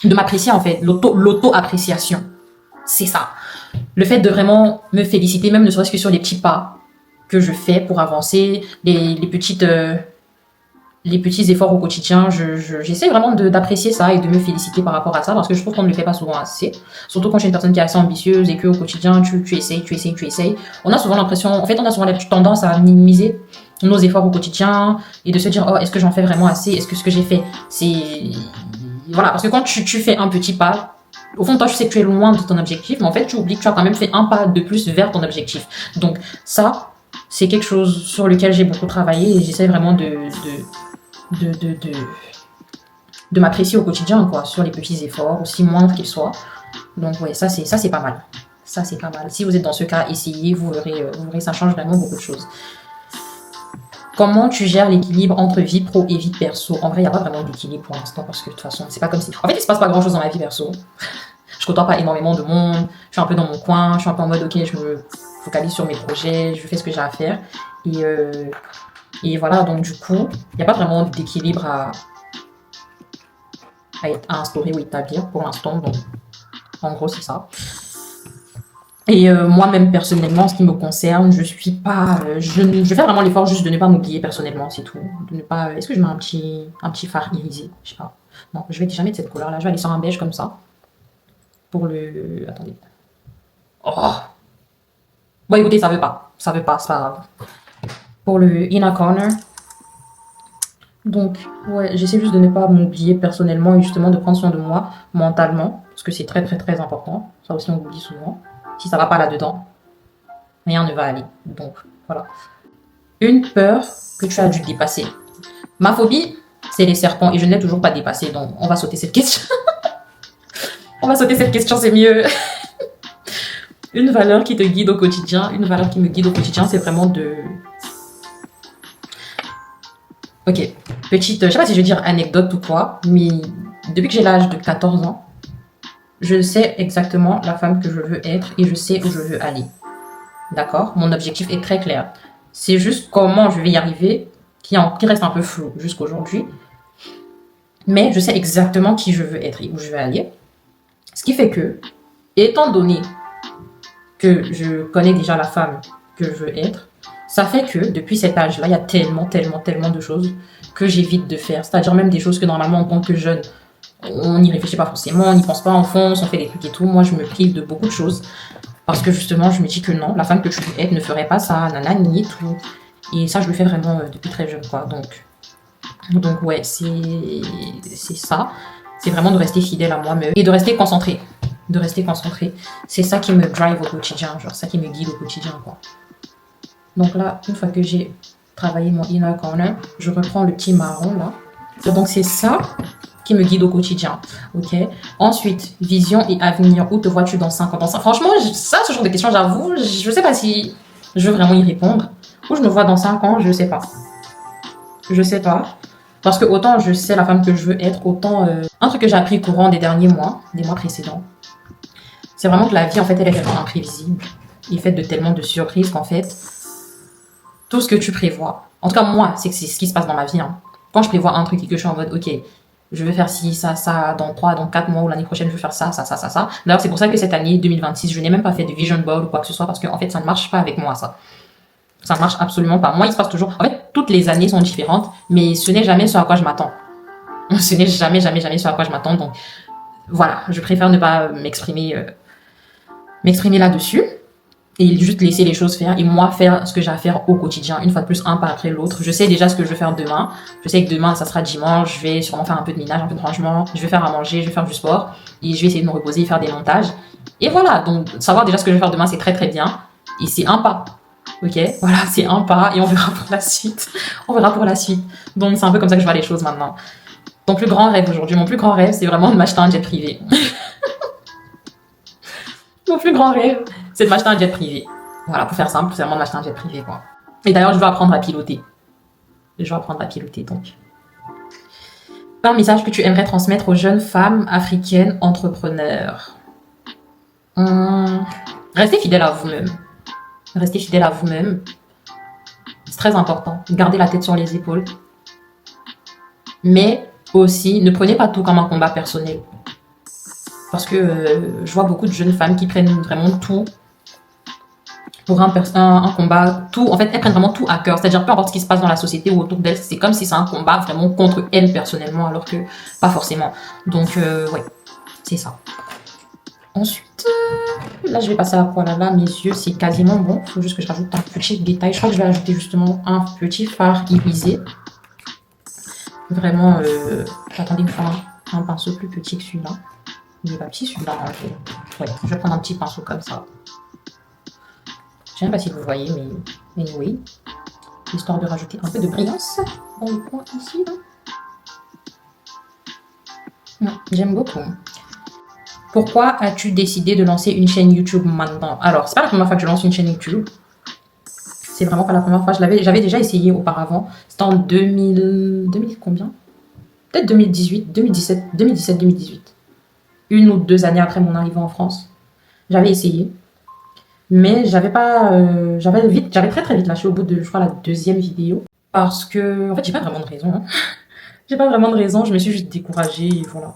de m'apprécier en fait, l'auto-appréciation, c'est ça, le fait de vraiment me féliciter, même ne serait-ce que sur les petits pas que je fais pour avancer, les petits efforts au quotidien, j'essaie vraiment d'apprécier ça et de me féliciter par rapport à ça parce que je trouve qu'on ne le fait pas souvent assez. Surtout quand je suis une personne qui est assez ambitieuse et qu'au quotidien, tu essayes. On a souvent l'impression, en fait, on a souvent la tendance à minimiser nos efforts au quotidien et de se dire, oh, est-ce que j'en fais vraiment assez? Est-ce que ce que j'ai fait, c'est... Voilà, parce que quand tu fais un petit pas, Au fond, toi, je sais que tu es loin de ton objectif, mais en fait, tu oublies que tu as quand même fait un pas de plus vers ton objectif. Donc, ça, c'est quelque chose sur lequel j'ai beaucoup travaillé et j'essaie vraiment de m'apprécier au quotidien, quoi, sur les petits efforts, aussi moindres qu'ils soient. Donc, ouais, ça, c'est pas mal. Ça, c'est pas mal. Si vous êtes dans ce cas, essayez, vous verrez, ça change vraiment beaucoup de choses. Comment tu gères l'équilibre entre vie pro et vie perso? En vrai, il n'y a pas vraiment d'équilibre pour l'instant parce que de toute façon, c'est pas comme si... En fait, il se passe pas grand-chose dans ma vie perso. Je côtoie pas énormément de monde. Je suis un peu dans mon coin. Je suis un peu en mode, ok, je me focalise sur mes projets. Je fais ce que j'ai à faire. Et voilà, donc du coup, il n'y a pas vraiment d'équilibre à instaurer ou établir pour l'instant. Donc, en gros, c'est ça. Et moi-même, personnellement, en ce qui me concerne, je suis pas... je vais faire vraiment l'effort juste de ne pas m'oublier personnellement, c'est tout. De ne pas... Est-ce que je mets un petit fard irisé? Je sais pas. Non, je vais déjà mettre cette couleur-là. Je vais aller sur un beige comme ça. Pour le... Attendez. Oh! Bon, écoutez, ça veut pas. Ça veut pas, c'est pas grave. Pour le inner corner. Donc, ouais, j'essaie juste de ne pas m'oublier personnellement et justement de prendre soin de moi mentalement. Parce que c'est très, très, très important. Ça aussi, on oublie souvent. Si ça va pas là-dedans, rien ne va aller. Donc, voilà. Une peur que tu as dû dépasser. Ma phobie, c'est les serpents et je ne l'ai toujours pas dépassée. Donc, on va sauter cette question. On va sauter cette question, c'est mieux. Une valeur qui te guide au quotidien. Une valeur qui me guide au quotidien, c'est vraiment de... Ok, petite, je sais pas si je vais dire anecdote ou quoi, mais depuis que j'ai l'âge de 14 ans, je sais exactement la femme que je veux être et je sais où je veux aller. D'accord? Mon objectif est très clair. C'est juste comment je vais y arriver qui reste un peu flou jusqu'aujourd'hui. Mais je sais exactement qui je veux être et où je veux aller. Ce qui fait que, étant donné que je connais déjà la femme que je veux être, ça fait que depuis cet âge-là, il y a tellement, tellement, tellement de choses que j'évite de faire. C'est-à-dire même des choses que normalement en tant que jeune, on n'y réfléchit pas forcément, on n'y pense pas, on fonce, on fait des trucs et tout. Moi, je me prive de beaucoup de choses parce que justement, je me dis que non, la femme que je veux être ne ferait pas ça, nanani et tout. Et ça, je le fais vraiment depuis très jeune, quoi. Donc ouais, c'est ça. C'est vraiment de rester fidèle à moi-même et de rester concentré. De rester concentré. C'est ça qui me drive au quotidien, genre ça qui me guide au quotidien, quoi. Donc là, une fois que j'ai travaillé mon inner corner, je reprends le petit marron là. Donc c'est ça qui me guide au quotidien, ok? Ensuite, vision et avenir. Où te vois-tu dans 5 ans? Franchement, ça, ce genre de questions, j'avoue, je sais pas si je veux vraiment y répondre. Où je me vois dans 5 ans, je sais pas. Je sais pas. Parce que autant je sais la femme que je veux être, autant... Un truc que j'ai appris courant des derniers mois, des mois précédents, c'est vraiment que la vie, en fait, elle est tellement imprévisible. Et faite de tellement de surprises qu'en fait, tout ce que tu prévois, en tout cas moi, c'est ce qui se passe dans ma vie. Hein. Quand je prévois un truc et que je suis en mode, ok, je vais faire ci, ça, dans 3, dans 4 mois ou l'année prochaine, je vais faire ça. D'ailleurs, c'est pour ça que cette année 2026, je n'ai même pas fait de vision board ou quoi que ce soit parce que en fait, ça ne marche pas avec moi, ça. Ça ne marche absolument pas. Moi, il se passe toujours... En fait, toutes les années sont différentes, mais ce n'est jamais ce à quoi je m'attends. Ce n'est jamais, jamais, jamais ce à quoi je m'attends. Donc, voilà, je préfère ne pas m'exprimer là-dessus. Et juste laisser les choses faire et moi faire ce que j'ai à faire au quotidien, une fois de plus, un pas après l'autre. Je sais déjà ce que je vais faire demain. Je sais que demain, ça sera dimanche. Je vais sûrement faire un peu de ménage, un peu de rangement. Je vais faire à manger, je vais faire du sport. Et je vais essayer de me reposer et faire des montages. Et voilà, donc savoir déjà ce que je vais faire demain, c'est très très bien. Et c'est un pas. Ok, voilà, c'est un pas et on verra pour la suite. On verra pour la suite. Donc c'est un peu comme ça que je vois les choses maintenant. Ton plus grand rêve aujourd'hui, mon plus grand rêve, c'est vraiment de m'acheter un jet privé. Mon plus grand rêve, c'est de m'acheter un jet privé. Voilà, pour faire simple, c'est vraiment de m'acheter un jet privé, quoi. Et d'ailleurs, je veux apprendre à piloter. Donc. Un message que tu aimerais transmettre aux jeunes femmes africaines entrepreneurs. Restez fidèle à vous-même. Restez fidèle à vous-même. C'est très important. Gardez la tête sur les épaules. Mais aussi, ne prenez pas tout comme un combat personnel. Parce que je vois beaucoup de jeunes femmes qui prennent vraiment tout pour un combat. Tout, en fait, elles prennent vraiment tout à cœur. C'est-à-dire, peu importe ce qui se passe dans la société ou autour d'elles, c'est comme si c'est un combat vraiment contre elles personnellement, alors que pas forcément. Donc, ouais, c'est ça. Ensuite, là, je vais passer à quoi là, mes yeux, c'est quasiment bon. Il faut juste que je rajoute un petit détail. Je crois que je vais ajouter justement un petit fard irisé. Vraiment, attendez, il me faut un pinceau plus petit que celui-là. Il est pas petit celui-là. Ouais, je vais prendre un petit pinceau comme ça. Je ne sais pas si vous voyez, mais anyway. Histoire de rajouter un peu de brillance dans le coin ici. J'aime beaucoup. Pourquoi as-tu décidé de lancer une chaîne YouTube maintenant? Alors, c'est pas la première fois que je lance une chaîne YouTube. C'est vraiment pas la première fois. J'avais déjà essayé auparavant. C'était en 2000 combien? Peut-être 2018, 2017, 2018. 1 ou 2 années après mon arrivée en France. J'avais essayé. Mais j'avais pas... j'avais très vite lâché au bout de, je crois, la 2e vidéo. Parce que, en fait, j'ai pas vraiment de raison. Hein. J'ai pas vraiment de raison. Je me suis juste découragée et voilà.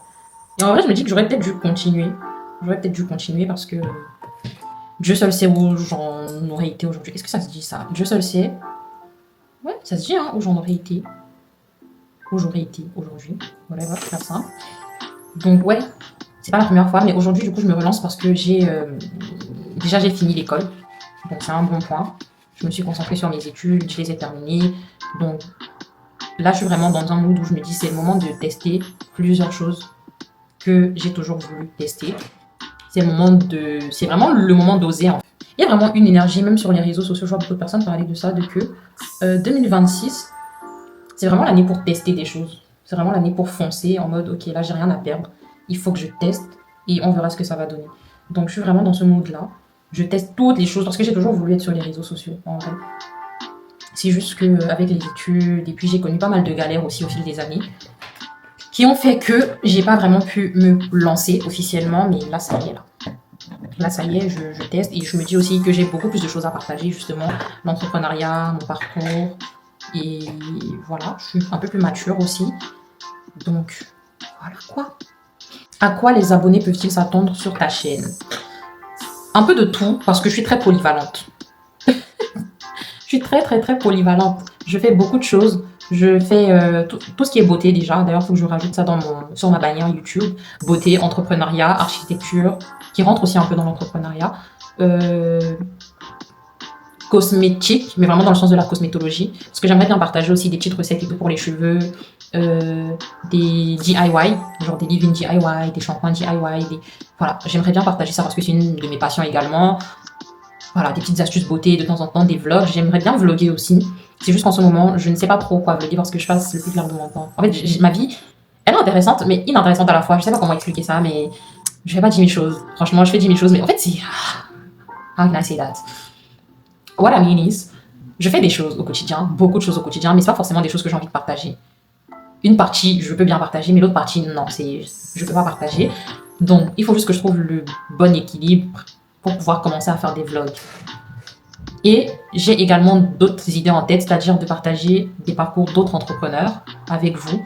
Et en vrai, je me dis que j'aurais peut-être dû continuer. Parce que Dieu seul sait où j'en aurais été aujourd'hui. Est-ce que ça se dit ça? Dieu seul sait. Ouais, ça se dit, hein, où j'en aurais été. Où j'aurais été aujourd'hui. Voilà, je vais faire ça. Donc, ouais, c'est pas la première fois, mais aujourd'hui, du coup, je me relance parce que déjà, j'ai fini l'école. Donc, c'est un bon point. Je me suis concentrée sur mes études, je les ai terminées. Donc, là, je suis vraiment dans un mood où je me dis, c'est le moment de tester plusieurs choses que j'ai toujours voulu tester. C'est vraiment le moment d'oser. En fait. Il y a vraiment une énergie, même sur les réseaux sociaux, je vois beaucoup de personnes parler de ça, de que 2026, c'est vraiment l'année pour tester des choses. C'est vraiment l'année pour foncer en mode, ok, là, j'ai rien à perdre. Il faut que je teste et on verra ce que ça va donner. Donc, je suis vraiment dans ce mood-là. Je teste toutes les choses parce que j'ai toujours voulu être sur les réseaux sociaux, en vrai. C'est juste qu'avec les études, et puis j'ai connu pas mal de galères aussi au fil des années, qui ont fait que j'ai pas vraiment pu me lancer officiellement, mais là, ça y est, là. Là, ça y est, je teste et je me dis aussi que j'ai beaucoup plus de choses à partager, justement, l'entrepreneuriat, mon parcours, et voilà, je suis un peu plus mature aussi. Donc, voilà quoi. À quoi les abonnés peuvent-ils s'attendre sur ta chaîne? Un peu de tout, parce que je suis très polyvalente. Je suis très polyvalente. Je fais beaucoup de choses. Je fais tout ce qui est beauté déjà. D'ailleurs, il faut que je rajoute ça sur ma bannière YouTube. Beauté, entrepreneuriat, architecture, qui rentre aussi un peu dans l'entrepreneuriat. Cosmétique, mais vraiment dans le sens de la cosmétologie. Parce que j'aimerais bien partager aussi des petites recettes et tout pour les cheveux. Des DIY, genre des leave-in DIY, des shampoings DIY. Voilà, j'aimerais bien partager ça parce que c'est une de mes passions également. Voilà, des petites astuces beauté de temps en temps, des vlogs. J'aimerais bien vlogger aussi. C'est juste qu'en ce moment, je ne sais pas trop quoi vlogger parce que je passe le plus clair de mon temps. En fait, ma vie, elle est intéressante, mais inintéressante à la fois. Je sais pas comment expliquer ça, mais je fais pas 10 000 choses. Franchement, je fais 10 000 choses, mais en fait, c'est... How can I say that? What I mean is, je fais des choses au quotidien, beaucoup de choses au quotidien, mais c'est pas forcément des choses que j'ai envie de partager. Une partie, je peux bien partager, mais l'autre partie, non, je peux pas partager. Donc, il faut juste que je trouve le bon équilibre pour pouvoir commencer à faire des vlogs. Et j'ai également d'autres idées en tête, c'est-à-dire de partager des parcours d'autres entrepreneurs avec vous,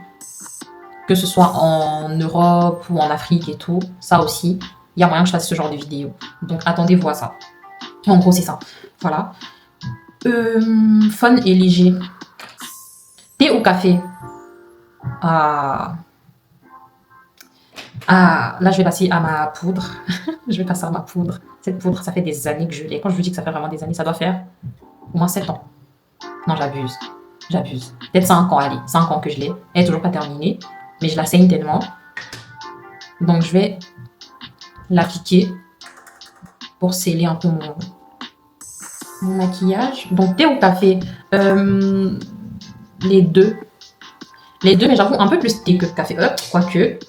que ce soit en Europe ou en Afrique et tout. Ça aussi, il y a moyen que je fasse ce genre de vidéos. Donc, attendez-vous à ça. En gros, c'est ça. Voilà. Fun et léger. Thé ou café? Là, je vais passer à ma poudre. Je vais passer à ma poudre. Cette poudre, ça fait des années que je l'ai. Quand je vous dis que ça fait vraiment des années, ça doit faire au moins 7 ans. Non, j'abuse. Peut-être 5 ans, allez. 5 ans que je l'ai. Elle n'est toujours pas terminée. Mais je la saigne tellement. Donc, je vais l'appliquer pour sceller un peu mon maquillage. Donc, thé ou café? Les deux. Mais j'avoue un peu plus thé que café. Quoique,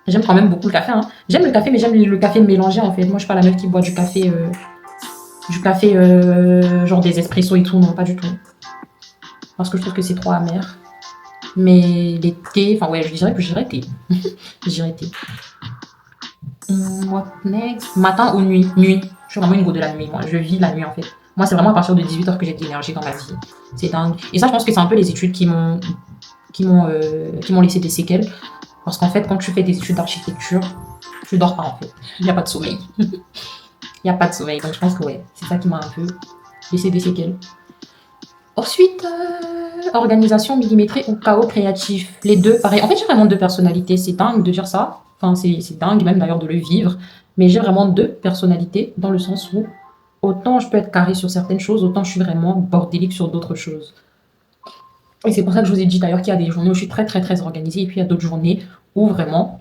j'aime quand même beaucoup le café. Hein. J'aime le café, mais j'aime le café mélangé en fait. Moi, je suis pas la meuf qui boit du café genre des espressos et tout. Non, pas du tout. Parce que je trouve que c'est trop amer. Mais les thés, enfin ouais, je dirais thé. Je dirais thé. What next? Matin ou nuit? Nuit. Je suis vraiment une go de la nuit, moi. Je vis la nuit en fait. Moi, c'est vraiment à partir de 18h que j'ai de l'énergie dans ma vie. C'est dingue. Et ça, je pense que c'est un peu les études qui m'ont laissé des séquelles. Parce qu'en fait, quand tu fais des études d'architecture, tu dors pas en fait. Il n'y a pas de sommeil. Il n'y a pas de sommeil. Donc je pense que ouais, c'est ça qui m'a un peu laissé des séquelles. Ensuite, organisation millimétrée ou chaos créatif. Les deux, pareil. En fait, j'ai vraiment deux personnalités. C'est dingue de dire ça. Enfin, c'est dingue même d'ailleurs de le vivre. Mais j'ai vraiment deux personnalités dans le sens où autant je peux être carré sur certaines choses, autant je suis vraiment bordélique sur d'autres choses. Et c'est pour ça que je vous ai dit d'ailleurs qu'il y a des journées où je suis très organisée et puis il y a d'autres journées où vraiment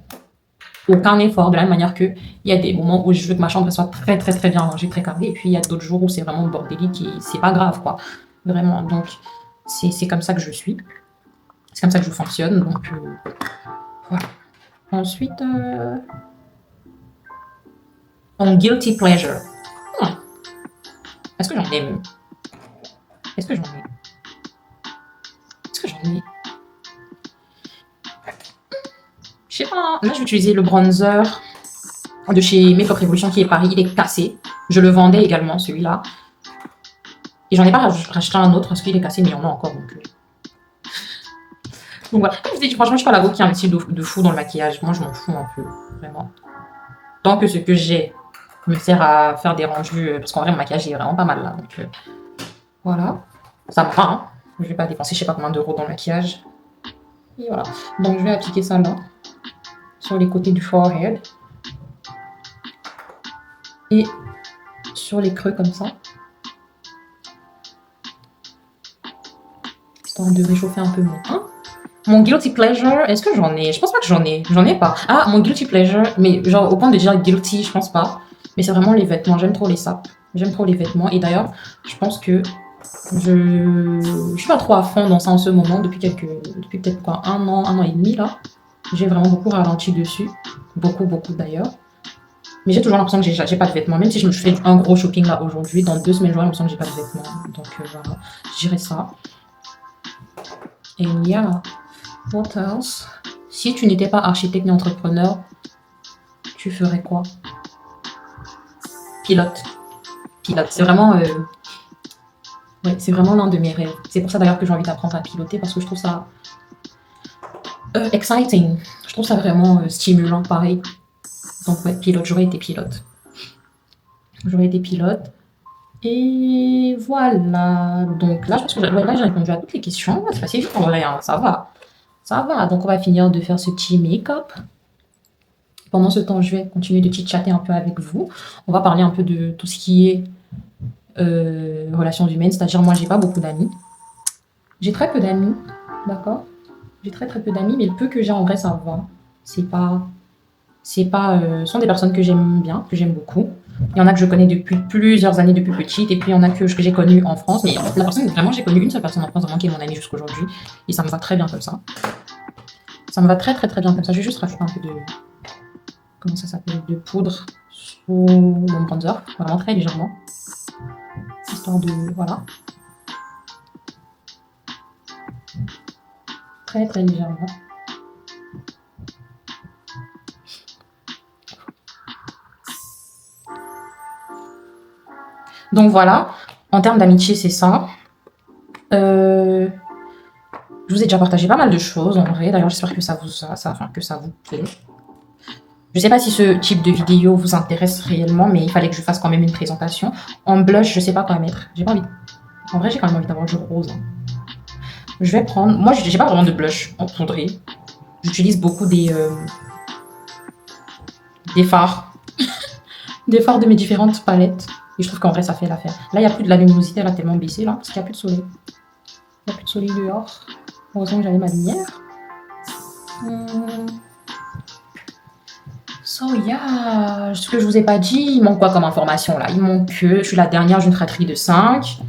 aucun effort, de la même manière que il y a des moments où je veux que ma chambre soit très très très bien rangée, très carrée, et puis il y a d'autres jours où c'est vraiment bordélique et c'est pas grave, quoi. Vraiment, donc c'est comme ça que je suis. C'est comme ça que je fonctionne, donc voilà. Ensuite, mon guilty pleasure. Hmm. Est-ce que j'en ai? Est-ce que j'en ai? Est-ce que j'en ai? Je sais pas. Là, je vais utiliser le bronzer de chez Makeup Revolution qui est Paris. Il est cassé. Je le vendais également, celui-là. Et j'en ai pas racheté un autre parce qu'il est cassé, mais il y en a encore. Donc voilà. Comme je vous ai dit, franchement, je suis pas la go qui investit de fou dans le maquillage. Moi, je m'en fous un peu. Vraiment. Tant que ce que j'ai me sert à faire des rendus. Parce qu'en vrai, mon maquillage est vraiment pas mal là. Donc voilà. Ça me va, hein. Je vais pas dépenser je sais pas combien d'euros dans le maquillage. Et voilà. Donc je vais appliquer ça là. Sur les côtés du forehead. Et sur les creux comme ça. Histoire de réchauffer un peu mon teint. Mon guilty pleasure, est-ce que j'en ai? Je pense pas que j'en ai. J'en ai pas. Ah, mon guilty pleasure, mais genre au point de dire guilty, je pense pas. Mais c'est vraiment les vêtements. J'aime trop les sapes. J'aime trop les vêtements. Et d'ailleurs, je pense que je suis pas trop à fond dans ça en ce moment depuis peut-être quoi, un an et demi là. J'ai vraiment beaucoup ralenti dessus. Beaucoup d'ailleurs. Mais j'ai toujours l'impression que j'ai pas de vêtements. Même si je me fais un gros shopping là aujourd'hui, dans 2 semaines, j'aurai l'impression que j'ai pas de vêtements. Donc voilà, je dirais ça. Et yeah, what else? Si tu n'étais pas architecte ni entrepreneur, tu ferais quoi? Pilote. Pilote. C'est vraiment, ouais, c'est vraiment l'un de mes rêves. C'est pour ça d'ailleurs que j'ai envie d'apprendre à piloter parce que je trouve ça exciting. Je trouve ça vraiment stimulant, pareil. Donc ouais, pilote, j'aurais été pilote. J'aurais été pilote. Et voilà. Donc là, je pense que là, j'ai répondu à toutes les questions. C'est passé vite en vrai, hein. Ça va. Ça va. Donc on va finir de faire ce petit make-up. Pendant ce temps, je vais continuer de chit-chatter un peu avec vous. On va parler un peu de tout ce qui est relations humaines. C'est-à-dire, moi, j'ai pas beaucoup d'amis. J'ai très peu d'amis. D'accord? J'ai très peu d'amis, mais le peu que j'ai en vrai, ça va. Ce sont des personnes que j'aime bien, que j'aime beaucoup. Il y en a que je connais depuis plusieurs années, depuis petite, et puis il y en a que j'ai connu en France. Mais la personne, vraiment, j'ai connu une seule personne en France, vraiment, qui est mon amie jusqu'à aujourd'hui. Et ça me va très bien comme ça. Ça me va très bien comme ça. Je vais juste rajouter un peu de... Comment ça s'appelle? De poudre sous mon bronzer. Vraiment très légèrement. Histoire de... Voilà. Très légèrement. Donc voilà, en termes d'amitié, c'est ça. Je vous ai déjà partagé pas mal de choses en vrai. D'ailleurs, j'espère que ça vous plaît. Je sais pas si ce type de vidéo vous intéresse réellement, mais il fallait que je fasse quand même une présentation. En blush, je sais pas quoi mettre. J'ai pas envie. En vrai, j'ai quand même envie d'avoir du rose. Je vais prendre. Moi, j'ai pas vraiment de blush en poudré. J'utilise beaucoup des fards. Des fards de mes différentes palettes. Et je trouve qu'en vrai, ça fait l'affaire. Là, il n'y a plus de la luminosité, elle a tellement baissé, là, parce qu'il n'y a plus de soleil. Il n'y a plus de soleil dehors. Heureusement que j'avais ma lumière. So, yeah. Ce que je vous ai pas dit, il manque quoi comme information, là? Il manque que je suis la dernière d'une fratrie de 5.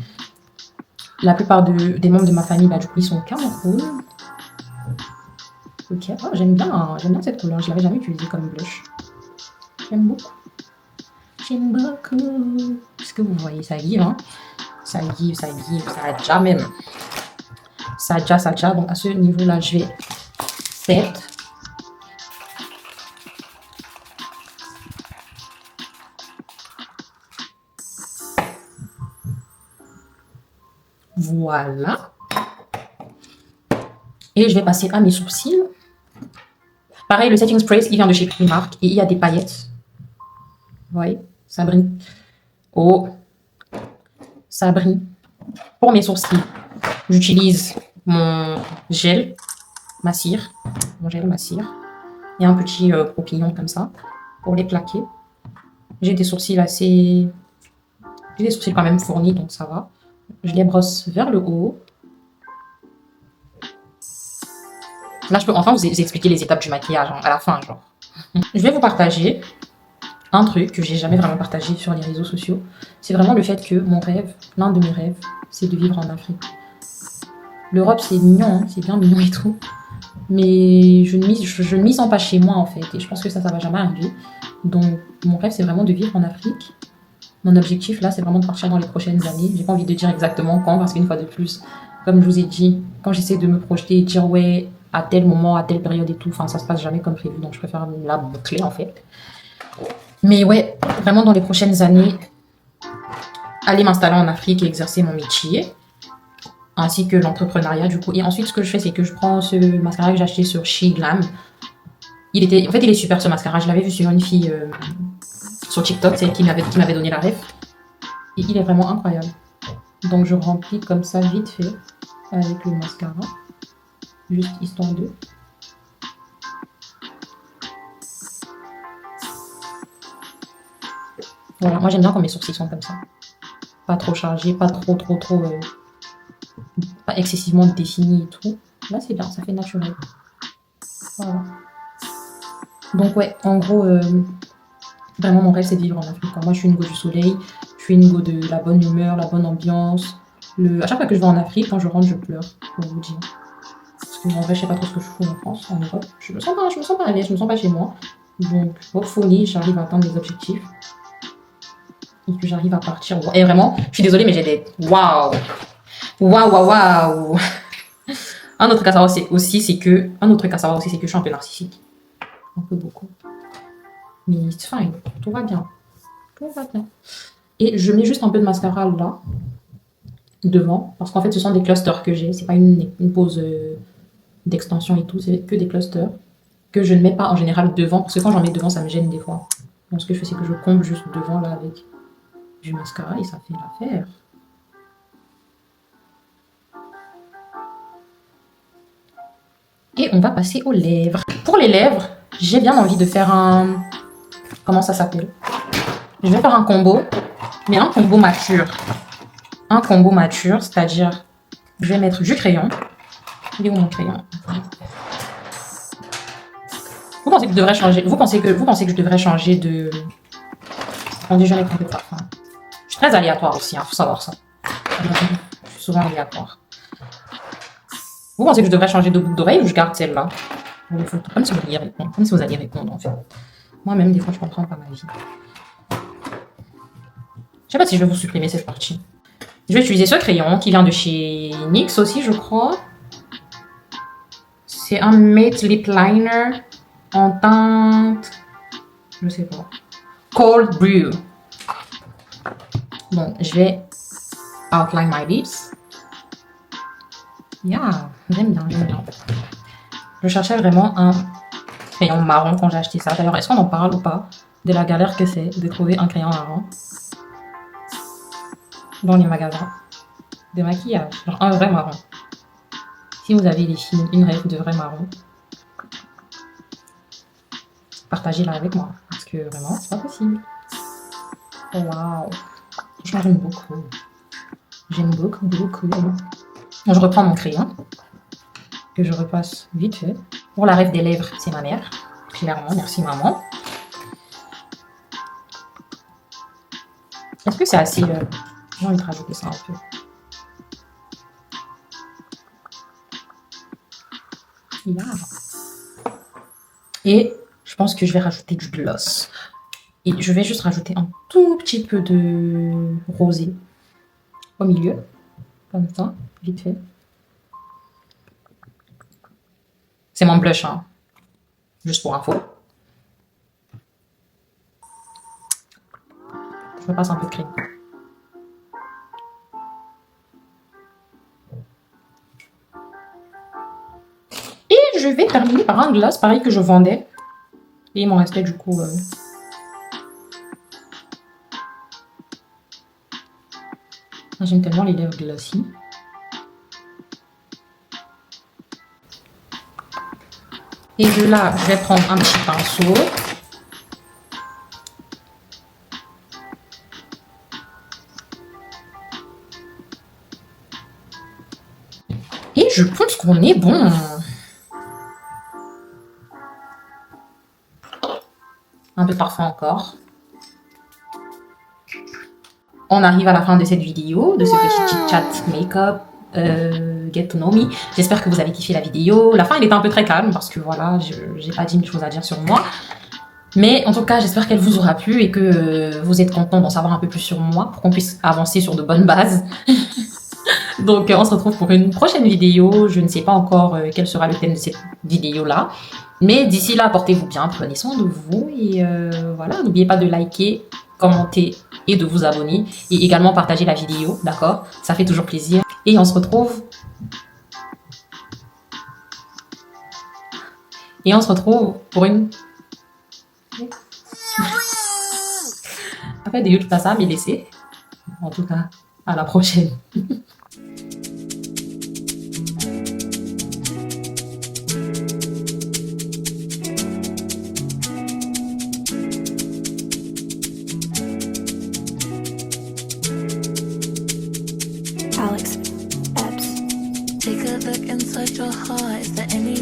La plupart des membres de ma famille, bah, du coup, ils sont au Cameroun. Ok, oh, j'aime bien cette couleur. Je l'avais jamais utilisée comme blush. J'aime beaucoup. J'aime beaucoup. Est-ce que vous voyez, ça give, hein? Ça give, ça adja même. Ça adja. Donc à ce niveau-là, je vais set. Voilà. Et je vais passer à mes sourcils. Pareil, le setting spray, il vient de chez Primark et il y a des paillettes. Vous voyez, ça brille. Oh, ça brille. Pour mes sourcils, j'utilise mon gel massir. Et un petit propillon comme ça pour les plaquer. J'ai des sourcils assez... J'ai des sourcils quand même fournis, donc ça va. Je les brosse vers le haut. Là, je peux enfin vous expliquer les étapes du maquillage, hein, à la fin, genre. Je vais vous partager un truc que j'ai jamais vraiment partagé sur les réseaux sociaux. C'est vraiment le fait que mon rêve, l'un de mes rêves, c'est de vivre en Afrique. L'Europe, c'est mignon, hein, c'est bien mignon et tout. Mais je ne m'y sens pas chez moi, en fait. Et je pense que ça va jamais arriver. Donc, mon rêve, c'est vraiment de vivre en Afrique. Mon objectif, là, c'est vraiment de partir dans les prochaines années. J'ai pas envie de dire exactement quand, parce qu'une fois de plus, comme je vous ai dit, quand j'essaie de me projeter et dire, ouais, à tel moment, à telle période et tout, enfin, ça se passe jamais comme prévu. Donc, je préfère la boucler, en fait. Mais ouais, vraiment, dans les prochaines années, aller m'installer en Afrique et exercer mon métier, ainsi que l'entrepreneuriat, du coup. Et ensuite, ce que je fais, c'est que je prends ce mascara que j'ai acheté sur SheGlam. En fait, il est super, ce mascara. Je l'avais vu sur une fille sur TikTok, c'est elle qui m'avait donné la ref. Et il est vraiment incroyable. Donc, je remplis comme ça, vite fait, avec le mascara. Juste histoire de... Voilà, moi, j'aime bien quand mes sourcils sont comme ça. Pas trop chargés, pas trop... pas excessivement définis et tout. Là, c'est bien, ça fait naturel. Voilà. Donc, ouais, en gros... vraiment, mon rêve, c'est de vivre en Afrique. Moi, je suis une go du soleil, je suis une go de la bonne humeur, la bonne ambiance. À chaque fois que je vais en Afrique, quand je rentre, je pleure, pour vous dire. Parce que en vrai, je sais pas trop ce que je fous en France, en Europe. Je me sens pas à l'aise, je me sens pas chez moi. Donc, hopefully, j'arrive à atteindre mes objectifs. Et que j'arrive à partir. Et vraiment, je suis désolée, mais j'ai des waouh! Waouh, waouh, waouh! Un autre truc à savoir aussi, c'est que je suis un peu narcissique. Un peu beaucoup. Mais it's fine, tout va bien. Tout va bien. Et je mets juste un peu de mascara là, devant, parce qu'en fait, ce sont des clusters que j'ai. C'est pas une pose d'extension et tout, c'est que des clusters que je ne mets pas en général devant, parce que quand j'en mets devant, ça me gêne des fois. Donc, ce que je fais, c'est que je comble juste devant là avec du mascara et ça fait l'affaire. Et on va passer aux lèvres. Pour les lèvres, j'ai bien envie de faire un... Comment ça s'appelle? Je vais faire un combo, mais un combo mature. Un combo mature, c'est-à-dire, je vais mettre du crayon. Il est où mon crayon? Vous pensez que je devrais changer? Vous pensez que je devrais changer de... On dit jamais qu'on peut pas. Enfin, je suis très aléatoire aussi, faut savoir ça. Je suis souvent aléatoire. Vous pensez que je devrais changer de boucle d'oreille ou je garde celle-là? Comme si vous alliez répondre. Comme si vous alliez répondre, en fait. Moi-même, des fois, je comprends pas ma vie. Je sais pas si je vais vous supprimer cette partie. Je vais utiliser ce crayon qui vient de chez NYX aussi, je crois. C'est un Matte Lip Liner en teinte... Je sais pas. Cold Brew. Bon, je vais outline my lips. Yeah, j'aime bien, j'aime bien. Je cherchais vraiment un crayon marron quand j'ai acheté ça. D'ailleurs, est-ce qu'on en parle ou pas de la galère que c'est de trouver un crayon marron dans les magasins de maquillage? Genre un vrai marron. Si vous avez les filles, une rêve de vrai marron, partagez-la avec moi. Parce que vraiment, c'est pas possible. Oh, waouh. Franchement, j'aime beaucoup. J'aime beaucoup, beaucoup. Bon, je reprends mon crayon. Que je repasse vite fait. Pour la rêve des lèvres, c'est ma mère. Clairement, merci maman. Est-ce que c'est assez... J'ai envie de rajouter ça un peu. Yeah. Et je pense que je vais rajouter du gloss. Et je vais juste rajouter un tout petit peu de rosé au milieu. Comme ça, vite fait. C'est mon blush, hein. Juste pour info. Je repasse un peu de crème. Et je vais terminer par un gloss, pareil que je vendais. Et il m'en restait du coup... J'aime tellement les lèvres glossy. Et de là, je vais prendre un petit pinceau. Et je pense qu'on est bon. Un peu de parfum encore. On arrive à la fin de cette vidéo, de ce petit chit-chat make-up, get to know me. J'espère que vous avez kiffé la vidéo. La fin, elle était un peu très calme parce que voilà, j'ai pas 10 000 choses à dire sur moi. Mais en tout cas, j'espère qu'elle vous aura plu et que vous êtes content d'en savoir un peu plus sur moi pour qu'on puisse avancer sur de bonnes bases. Donc, on se retrouve pour une prochaine vidéo. Je ne sais pas encore quel sera le thème de cette vidéo-là. Mais d'ici là, portez-vous bien, prenez soin de vous. Et voilà, n'oubliez pas de liker, commenter et de vous abonner. Et également partager la vidéo, d'accord? Ça fait toujours plaisir. Et on se retrouve... pour une... Après, des tout ça, mais laissez. En tout cas, à la prochaine. Alex Epps. Take a look inside your heart. Is there any